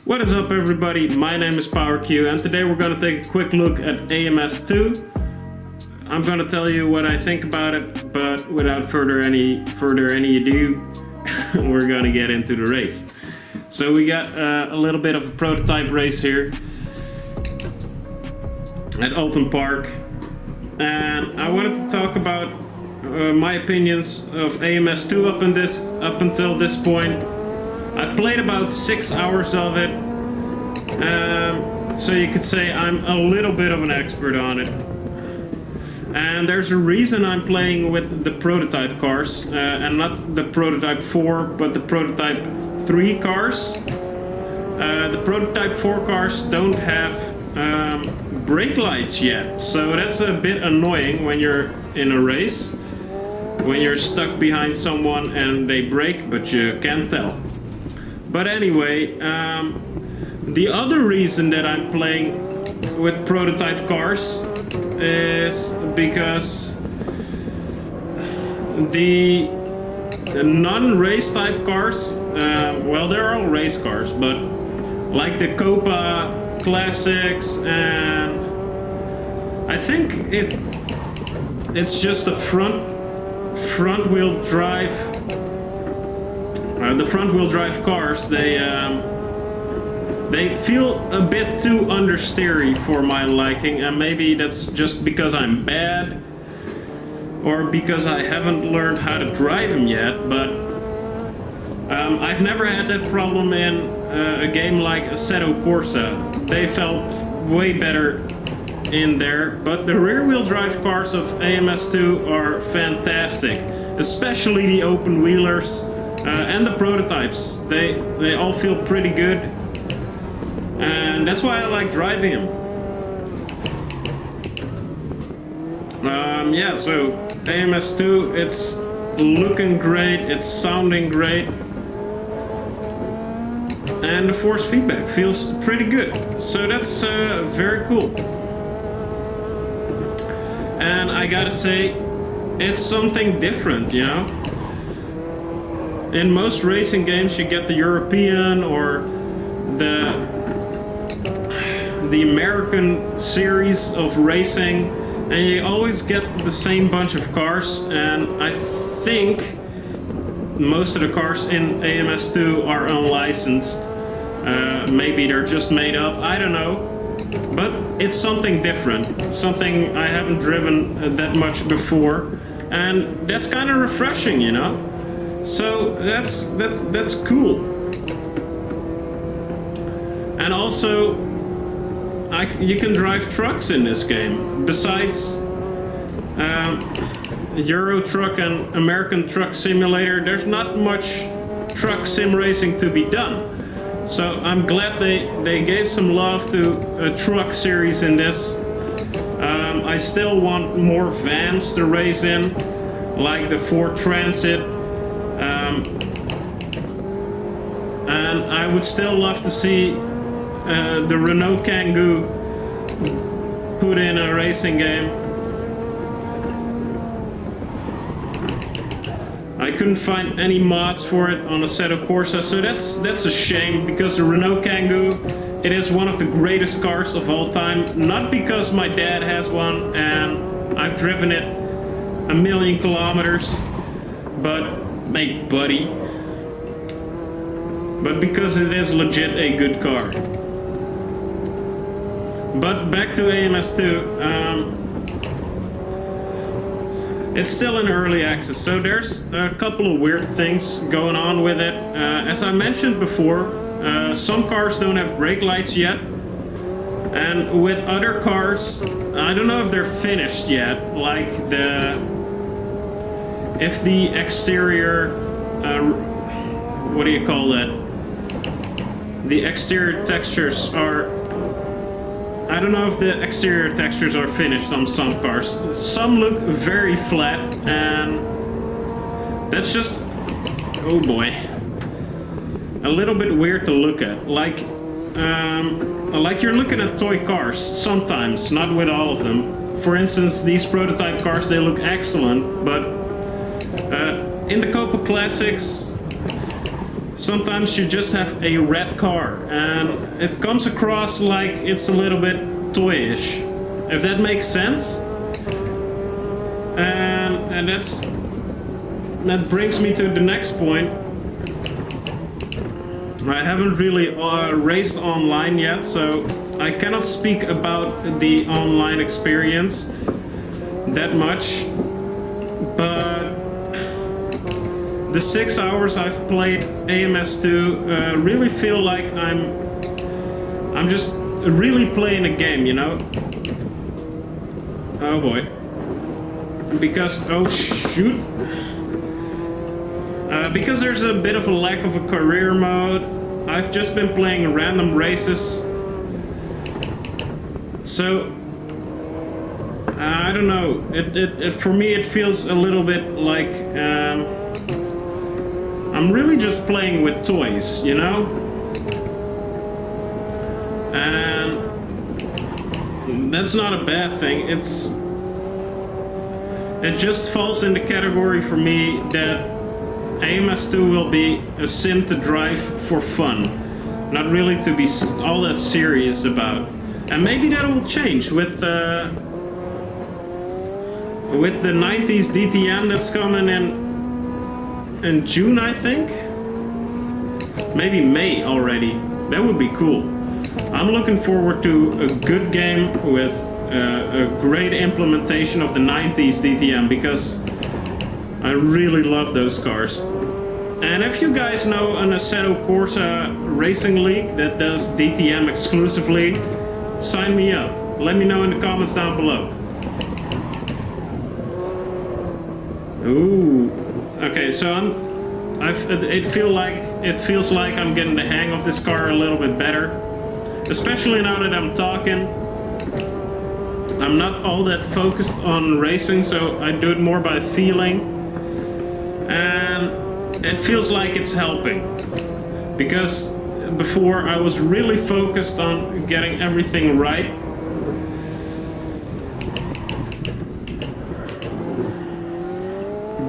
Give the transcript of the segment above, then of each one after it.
What is up, everybody? My name is PowerQ, and today we're going to take a quick look at AMS2. I'm going to tell you what I think about it, but without further any ado, we're going to get into the race. So we got a little bit of a prototype race here at Alton Park, and I wanted to talk about my opinions of AMS2 up until this point. I've played about 6 hours of it, so you could say I'm a little bit of an expert on it. And there's a reason I'm playing with the prototype cars, and not the prototype 4, but the prototype 3 cars. The prototype 4 cars don't have brake lights yet, so that's a bit annoying when you're in a race, when you're stuck behind someone and they brake but you can't tell. But anyway, the other reason that I'm playing with prototype cars is because the non-race type cars, well, they're all race cars, but like the Copa Classics, and I think it's just a front wheel drive. The front wheel drive cars, they feel a bit too understeery for my liking, and maybe that's just because I'm bad or because I haven't learned how to drive them yet, but I've never had that problem in a game like Assetto Corsa. They felt way better in there, but the rear wheel drive cars of AMS2 are fantastic, especially the open wheelers. And the prototypes, they all feel pretty good, and that's why I like driving them. Yeah, so AMS2, it's looking great, it's sounding great, and the force feedback feels pretty good, so that's very cool. And I gotta say, it's something different, you know? In most racing games you get the European or the American series of racing, and you always get the same bunch of cars, and I think most of the cars in AMS2 are unlicensed. Maybe they're just made up, I don't know. But it's something different, something I haven't driven that much before, and that's kind of refreshing, you know? So that's cool. And also, you can drive trucks in this game. Besides Euro Truck and American Truck Simulator, there's not much truck sim racing to be done. So I'm glad they gave some love to a truck series in this. I still want more vans to race in, like the Ford Transit. And I would still love to see the Renault Kangoo put in a racing game. I couldn't find any mods for it on Assetto Corsa, so that's a shame, because the Renault Kangoo, it is one of the greatest cars of all time. Not because my dad has one and I've driven it 1,000,000 kilometers, but hey, buddy. But because it is legit a good car. But back to AMS2, it's still in early access, so there's a couple of weird things going on with it. As I mentioned before, some cars don't have brake lights yet, and with other cars, I don't know if they're finished yet, like if the exterior, what do you call that? The exterior textures are, I don't know if the exterior textures are finished on some cars. Some look very flat, and that's just, oh boy, a little bit weird to look at. Like you're looking at toy cars sometimes, not with all of them. For instance, these prototype cars, they look excellent, but in the Copa Classics, sometimes you just have a red car and it comes across like it's a little bit toyish, if that makes sense. And that brings me to the next point. I haven't really raced online yet, so I cannot speak about the online experience that much, but the 6 hours I've played AMS2 really feel like I'm just really playing a game, you know? Oh boy. Because, oh shoot. Because there's a bit of a lack of a career mode, I've just been playing random races. So, I don't know. It for me it feels a little bit like I'm really just playing with toys, you know? And that's not a bad thing. It just falls in the category for me that AMS2 will be a sim to drive for fun, not really to be all that serious about. And maybe that will change with the 90s DTM that's coming in June, I think. Maybe May already. That would be cool. I'm looking forward to a good game with a great implementation of the 90s DTM because I really love those cars. And if you guys know an Assetto Corsa racing league that does DTM exclusively, sign me up. Let me know in the comments down below. Ooh. Okay, so it feels like I'm getting the hang of this car a little bit better. Especially now that I'm talking. I'm not all that focused on racing, so I do it more by feeling. And it feels like it's helping. Because before I was really focused on getting everything right.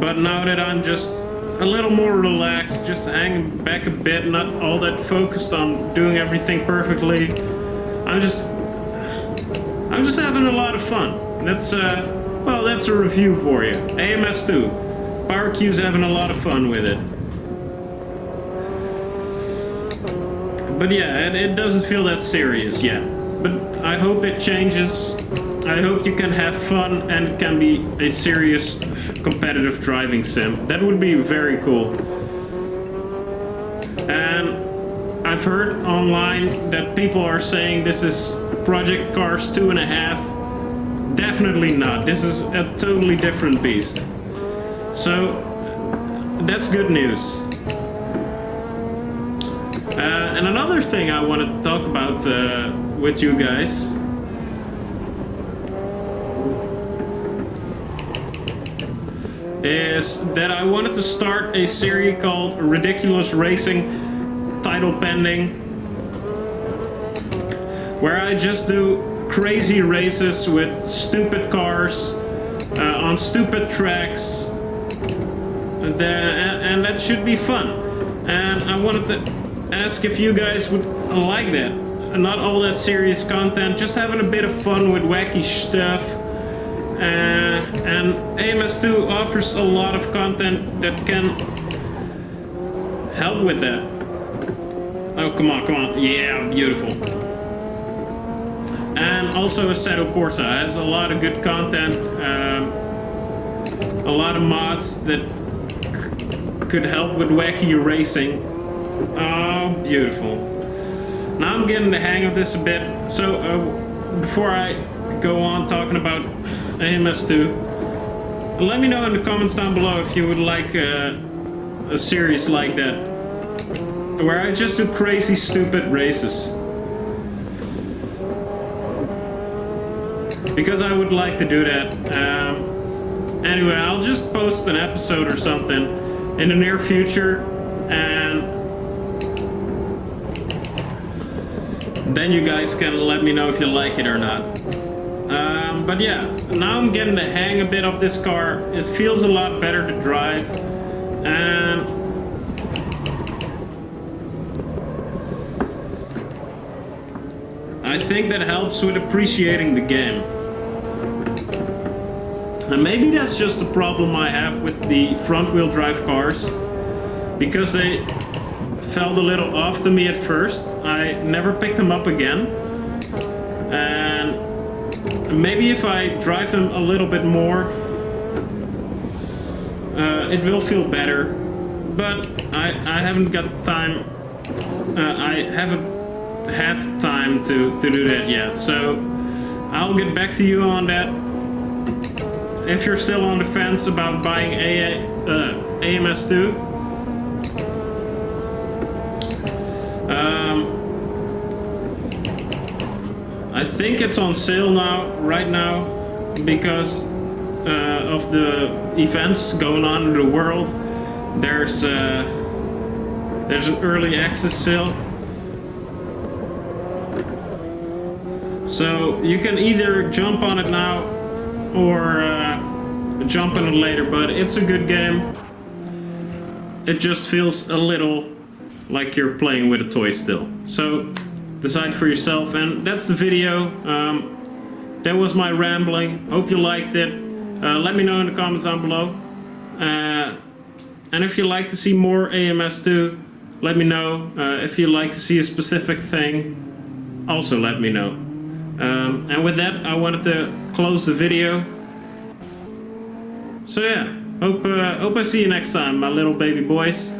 But now that I'm just a little more relaxed, just hanging back a bit, not all that focused on doing everything perfectly, I'm just having a lot of fun. That's well, that's a review for you. AMS2. PowerQ's having a lot of fun with it. But yeah, it doesn't feel that serious yet. But I hope it changes. I hope you can have fun and it can be a serious competitive driving sim. That would be very cool. And I've heard online that people are saying this is Project Cars 2.5. Definitely not. This is a totally different beast. So that's good news. And another thing I wanted to talk about with you guys is that I wanted to start a series called Ridiculous Racing, title pending, where I just do crazy races with stupid cars on stupid tracks, and that should be fun. And I wanted to ask if you guys would like that. Not all that serious content, just having a bit of fun with wacky stuff. And AMS2 offers a lot of content that can help with that. Oh, come on, come on. Yeah, beautiful. And also Assetto Corsa has a lot of good content. A lot of mods that could help with wacky racing. Oh, beautiful. Now I'm getting the hang of this a bit. So before I go on talking about AMS2, let me know in the comments down below if you would like a series like that, where I just do crazy stupid races. Because I would like to do that. Anyway, I'll just post an episode or something in the near future, and then you guys can let me know if you like it or not. But yeah, now I'm getting the hang a bit of this car. It feels a lot better to drive, and I think that helps with appreciating the game. And maybe that's just a problem I have with the front-wheel drive cars, because they felt a little off to me at first. I never picked them up again. And maybe if I drive them a little bit more, it will feel better. But I haven't got the time. I haven't had time to do that yet. So I'll get back to you on that. If you're still on the fence about buying AMS2, I think it's on sale right now, because of the events going on in the world. There's an early access sale, so you can either jump on it now or jump on it later. But it's a good game. It just feels a little like you're playing with a toy still. So decide for yourself. And that's the video. That was my rambling. Hope you liked it. Let me know in the comments down below. And if you'd like to see more AMS2, let me know. If you'd like to see a specific thing, also let me know. And with that, I wanted to close the video. So yeah, hope I see you next time, my little baby boys.